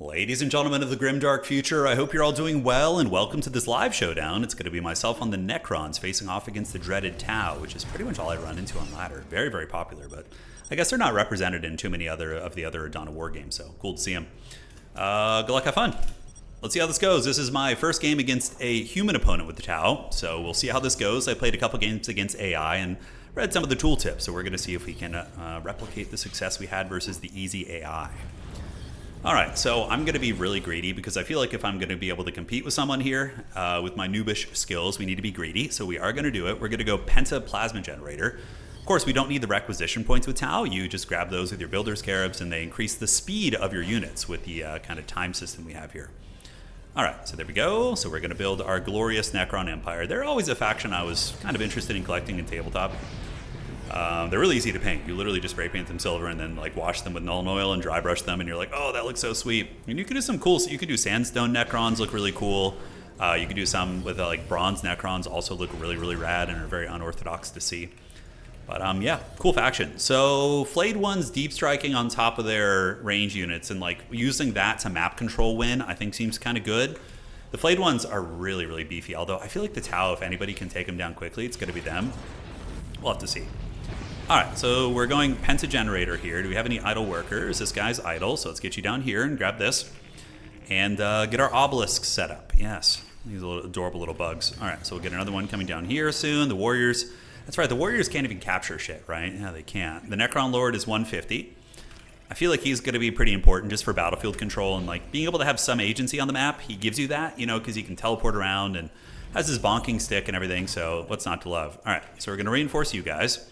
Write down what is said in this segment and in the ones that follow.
Ladies and gentlemen of the grimdark future, I hope you're all doing well and welcome to this live showdown. It's going to be myself on the Necrons facing off against the dreaded Tau, which is pretty much all I run into on ladder. Very, very popular, but I guess they're not represented in too many other of the other Dawn of War games, so cool to see them. Good luck, have fun. Let's see how this goes. This is my first game against a human opponent with the Tau, so we'll see how this goes. I played a couple games against AI and read some of the tooltips, so we're going to see if we can replicate the success we had versus the easy AI. Alright, so I'm going to be really greedy because I feel like if I'm going to be able to compete with someone here with my noobish skills, we need to be greedy. So we are going to do it. We're going to go Penta Plasma Generator. Of course, we don't need the requisition points with Tau. You just grab those with your Builder Scarabs and they increase the speed of your units with the kind of time system we have here. Alright, so there we go. So we're going to build our glorious Necron Empire. They're always a faction I was kind of interested in collecting in tabletop. They're really easy to paint. You literally just spray paint them silver and then like wash them with Nuln Oil and dry brush them and you're like, oh, that looks so sweet. And you can do some cool, so you can do sandstone Necrons, look really cool. You can do some with like bronze Necrons, also look really, really rad and are very unorthodox to see. But yeah, cool faction. So Flayed one's deep striking on top of their range units and like using that to map control win, I think seems kind of good. The Flayed ones are really, really beefy, although I feel like the Tau, if anybody can take them down quickly, it's going to be them. We'll have to see. Alright, so we're going Penta Generator here. Do we have any idle workers? This guy's idle, so let's get you down here and grab this. And get our obelisk set up. Yes, these little adorable little bugs. Alright, so we'll get another one coming down here soon. The warriors, that's right, the warriors can't even capture shit, right? Yeah, they can't. The Necron Lord is 150. I feel like he's going to be pretty important just for battlefield control and like being able to have some agency on the map. He gives you that, you know, because he can teleport around and has his bonking stick and everything, so what's not to love? Alright, so we're going to reinforce you guys.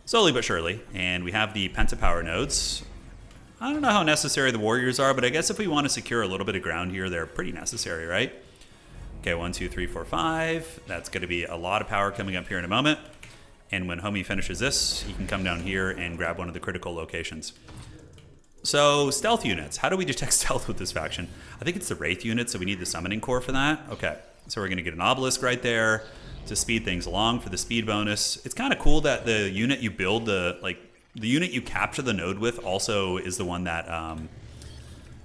Slowly but surely, and we have the pentapower nodes. I don't know how necessary the warriors are, but I guess if we want to secure a little bit of ground here, they're pretty necessary, right? Okay, 1, 2, 3, 4, 5. That's going to be a lot of power coming up here in a moment. And when Homie finishes this, he can come down here and grab one of the critical locations. So, stealth units. How do we detect stealth with this faction? I think it's the Wraith unit, so we need the summoning core for that. Okay, so we're going to get an obelisk right there to speed things along for the speed bonus. It's kind of cool that the unit you build, the unit you capture the node with also is the one that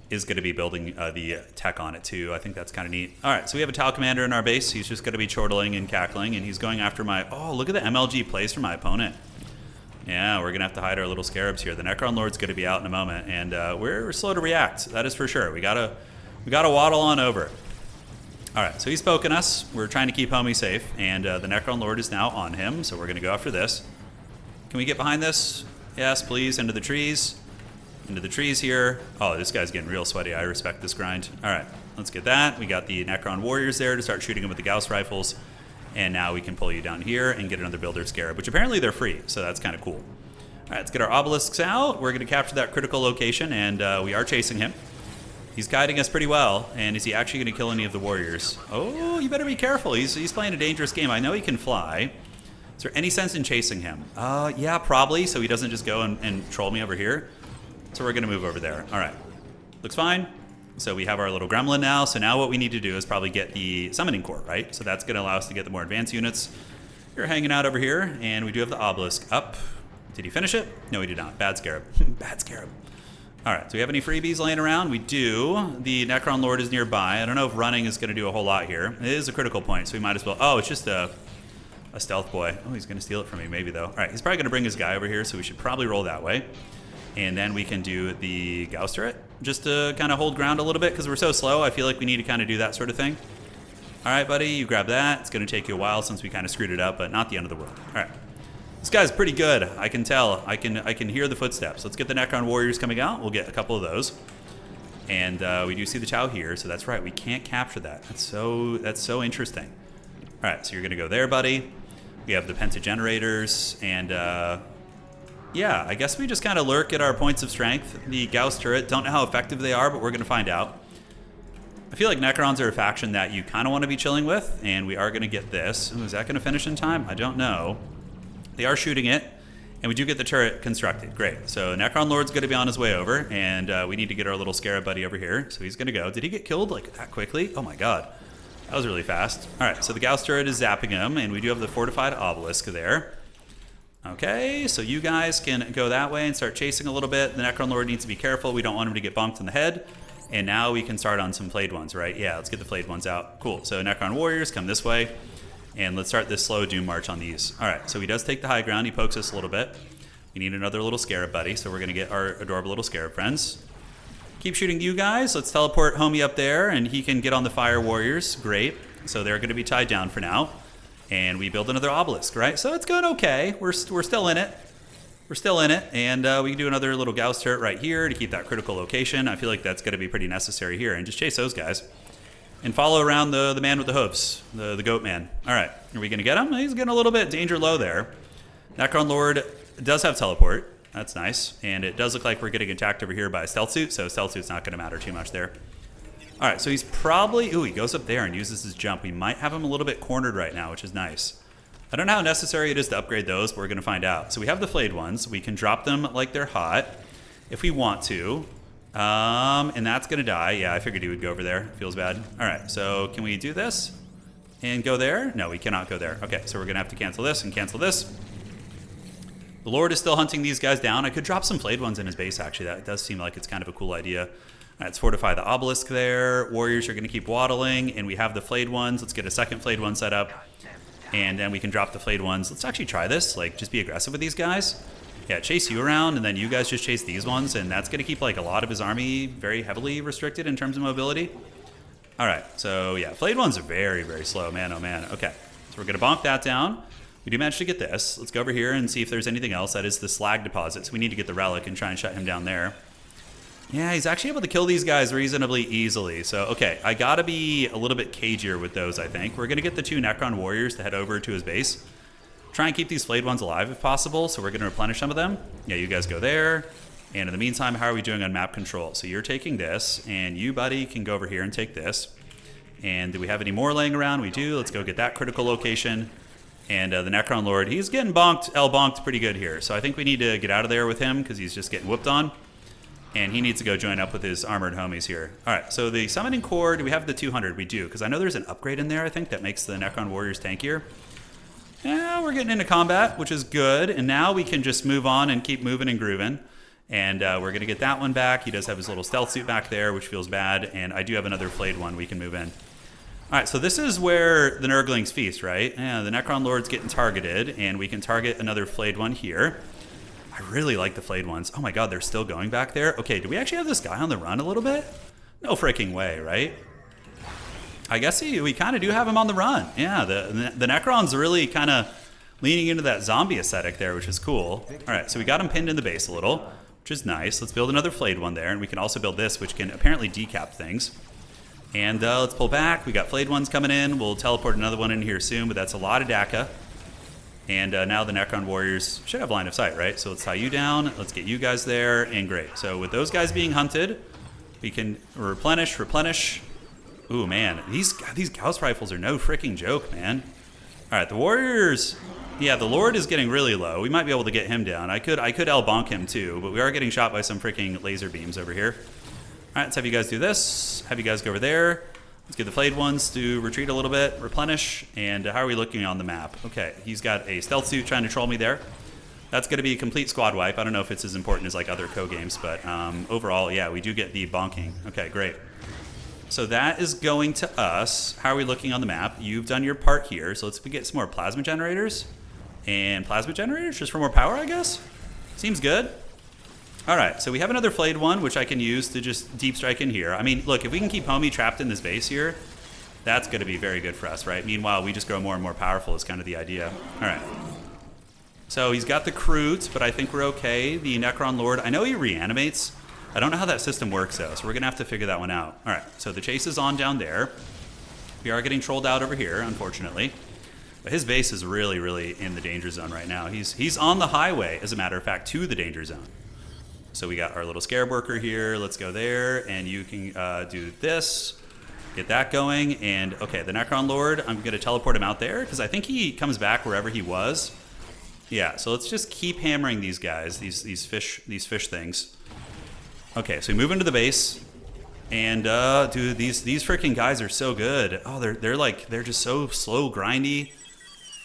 is going to be building the tech on it too. I think that's kind of neat. All right, so we have a Tau commander in our base. He's just going to be chortling and cackling, and he's going after my... Oh, look at the MLG plays for my opponent. Yeah, we're going to have to hide our little scarabs here. The Necron Lord's going to be out in a moment, and we're slow to react. That is for sure. We gotta waddle on over. Alright, so he's poking us. We're trying to keep Homie safe, and the Necron Lord is now on him, so we're going to go after this. Can we get behind this? Yes, please, into the trees. Into the trees here. Oh, this guy's getting real sweaty. I respect this grind. Alright, let's get that. We got the Necron Warriors there to start shooting him with the Gauss rifles, and now we can pull you down here and get another Builder Scarab, which apparently they're free, so that's kind of cool. Alright, let's get our obelisks out. We're going to capture that critical location, and we are chasing him. He's guiding us pretty well, and is he actually going to kill any of the warriors? Oh, you better be careful. He's playing a dangerous game. I know he can fly. Is there any sense in chasing him? Yeah, probably, so he doesn't just go and troll me over here. So we're going to move over there. All right. Looks fine. So we have our little gremlin now. So now what we need to do is probably get the summoning core, right? So that's going to allow us to get the more advanced units. You're hanging out over here, and we do have the obelisk up. Did he finish it? No, he did not. Bad scarab. Bad scarab. Alright, do we have any freebies laying around? We do. The Necron Lord is nearby. I don't know if running is going to do a whole lot here. It is a critical point, so we might as well... Oh, it's just a stealth boy. Oh, he's going to steal it from me, maybe, though. Alright, he's probably going to bring his guy over here, so we should probably roll that way. And then we can do the Gauss turret, just to kind of hold ground a little bit, because we're so slow. I feel like we need to kind of do that sort of thing. Alright, buddy, you grab that. It's going to take you a while since we kind of screwed it up, but not the end of the world. Alright. This guy's pretty good. I can tell. I can hear the footsteps. Let's get the Necron Warriors coming out. We'll get a couple of those. And we do see the Tau here, so that's right. We can't capture that. That's so interesting. All right, so you're going to go there, buddy. We have the Penta Generators, and yeah, I guess we just kind of lurk at our points of strength. The Gauss turret, don't know how effective they are, but we're going to find out. I feel like Necrons are a faction that you kind of want to be chilling with, and we are going to get this. Ooh, is that going to finish in time? I don't know. They are shooting it, and we do get the turret constructed. Great. So Necron Lord's going to be on his way over, and we need to get our little scarab buddy over here. So he's going to go. Did he get killed like that quickly? Oh my god. That was really fast. All right, so the Gauss turret is zapping him, and we do have the fortified obelisk there. Okay, so you guys can go that way and start chasing a little bit. The Necron Lord needs to be careful. We don't want him to get bonked in the head. And now we can start on some Flayed ones, right? Yeah, let's get the Flayed ones out. Cool. So Necron warriors, come this way. And let's start this slow doom march on these. All right, so he does take the high ground. He pokes us a little bit. We need another little scarab buddy, so we're going to get our adorable little scarab friends. Keep shooting you guys. Let's teleport homie up there, and he can get on the fire warriors. Great. So they're going to be tied down for now. And we build another obelisk, right? So it's going okay. We're still in it. We're still in it. And we can do another little Gauss turret right here to keep that critical location. I feel like that's going to be pretty necessary here. And just chase those guys. And follow around the man with the hooves, the goat man. All right, are we going to get him? He's getting a little bit danger low there. Necron Lord does have teleport. That's nice. And it does look like we're getting attacked over here by a stealth suit, so stealth suit's not going to matter too much there. All right, so he's probably... Ooh, he goes up there and uses his jump. We might have him a little bit cornered right now, which is nice. I don't know how necessary it is to upgrade those, but we're going to find out. So we have the Flayed ones. We can drop them like they're hot if we want to. And that's going to die. Yeah, I figured he would go over there. Feels bad. All right, so can we do this and go there? No, we cannot go there. Okay, so we're going to have to cancel this and cancel this. The Lord is still hunting these guys down. I could drop some Flayed ones in his base, actually. That does seem like it's kind of a cool idea. All right, let's fortify the obelisk there. Warriors are going to keep waddling, and we have the Flayed ones. Let's get a second Flayed one set up, and then we can drop the Flayed ones. Let's actually try this. Like, just be aggressive with these guys. Yeah, chase you around, and then you guys just chase these ones, and that's going to keep, like, a lot of his army very heavily restricted in terms of mobility. All right, so, yeah, Flayed ones are very, very slow. Man, oh, man. Okay, so we're going to bonk that down. We do manage to get this. Let's go over here and see if there's anything else. That is the slag deposit, so we need to get the relic and try and shut him down there. Yeah, he's actually able to kill these guys reasonably easily. So, okay, I got to be a little bit cagier with those, I think. We're going to get the 2 Necron warriors to head over to his base. Try and keep these Flayed ones alive if possible, so we're going to replenish some of them. Yeah, you guys go there. And in the meantime, how are we doing on map control? So you're taking this, and you, buddy, can go over here and take this. And do we have any more laying around? We do. Let's go get that critical location. And the Necron Lord, he's getting bonked, L-bonked pretty good here. So I think we need to get out of there with him because he's just getting whooped on. And he needs to go join up with his armored homies here. All right, so the Summoning Core, do we have the 200? We do, because I know there's an upgrade in there, I think, that makes the Necron Warriors tankier. Yeah, we're getting into combat, which is good. And now we can just move on and keep moving and grooving. And we're going to get that one back. He does have his little stealth suit back there, which feels bad. And I do have another Flayed one we can move in. All right, so this is where the Nurglings feast, right? Yeah, the Necron Lord's getting targeted, and we can target another Flayed one here. I really like the Flayed ones. Oh my god, they're still going back there? Okay, do we actually have this guy on the run a little bit? No freaking way, right? I guess we kind of do have him on the run. Yeah, the Necron's really kind of leaning into that zombie aesthetic there, which is cool. All right, so we got him pinned in the base a little, which is nice. Let's build another Flayed one there, and we can also build this, which can apparently decap things. And let's pull back. We got Flayed ones coming in. We'll teleport another one in here soon, but that's a lot of DACA. And now the Necron Warriors should have line of sight, right? So let's tie you down. Let's get you guys there, and great. So with those guys being hunted, we can replenish. Ooh, man. These Gauss rifles are no freaking joke, man. All right, the Warriors. Yeah, the Lord is getting really low. We might be able to get him down. I could L-bonk him too, but we are getting shot by some freaking laser beams over here. All right, let's have you guys do this. Have you guys go over there. Let's get the Flayed ones to retreat a little bit, replenish, and how are we looking on the map? Okay, he's got a stealth suit trying to troll me there. That's going to be a complete squad wipe. I don't know if it's as important as like other co-games, but overall, yeah, we do get the bonking. Okay, great. So that is going to us. How are we looking on the map? You've done your part here, so let's get some more plasma generators. And plasma generators just for more power, I guess? Seems good. All right, so we have another Flayed one, which I can use to just deep strike in here. I mean, look, if we can keep homie trapped in this base here, that's going to be very good for us, right? Meanwhile, we just grow more and more powerful is kind of the idea. All right. So he's got the Kroot, but I think we're okay. The Necron Lord, I know he reanimates. I don't know how that system works, though, so we're going to have to figure that one out. All right, so the chase is on down there. We are getting trolled out over here, unfortunately. But his base is really, really in the danger zone right now. He's on the highway, as a matter of fact, to the danger zone. So we got our little scarab worker here. Let's go there, and you can do this. Get that going, and okay, the Necron Lord, I'm going to teleport him out there, because I think he comes back wherever he was. Yeah, so let's just keep hammering these guys, these fish things. Okay, so we move into the base, and dude, these freaking guys are so good. Oh, they're just so slow, grindy,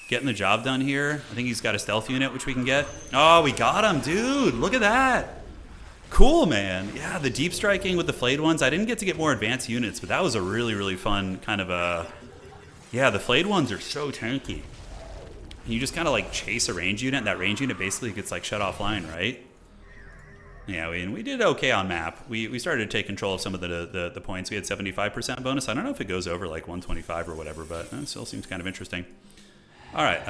getting the job done here. I think he's got a stealth unit which we can get. Oh, we got him, dude! Look at that. Cool, man. Yeah, the deep striking with the flayed ones. I didn't get to get more advanced units, but that was a really, really fun kind of a... Yeah, the flayed ones are so tanky. You just kind of like chase a range unit, and that range unit basically gets like shut offline, right? Yeah, we did okay on map. We started to take control of some of the points. We had 75% bonus. I don't know if it goes over like 125 or whatever, but it still seems kind of interesting. All right,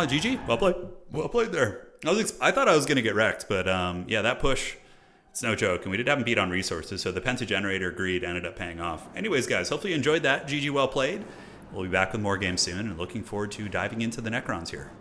GG. Well played. Well played there. I thought I was going to get wrecked, but yeah, that push, it's no joke. And we did have him beat on resources, so the pentagenerator greed ended up paying off. Anyways, guys, hopefully you enjoyed that. GG, well played. We'll be back with more games soon, and looking forward to diving into the Necrons here.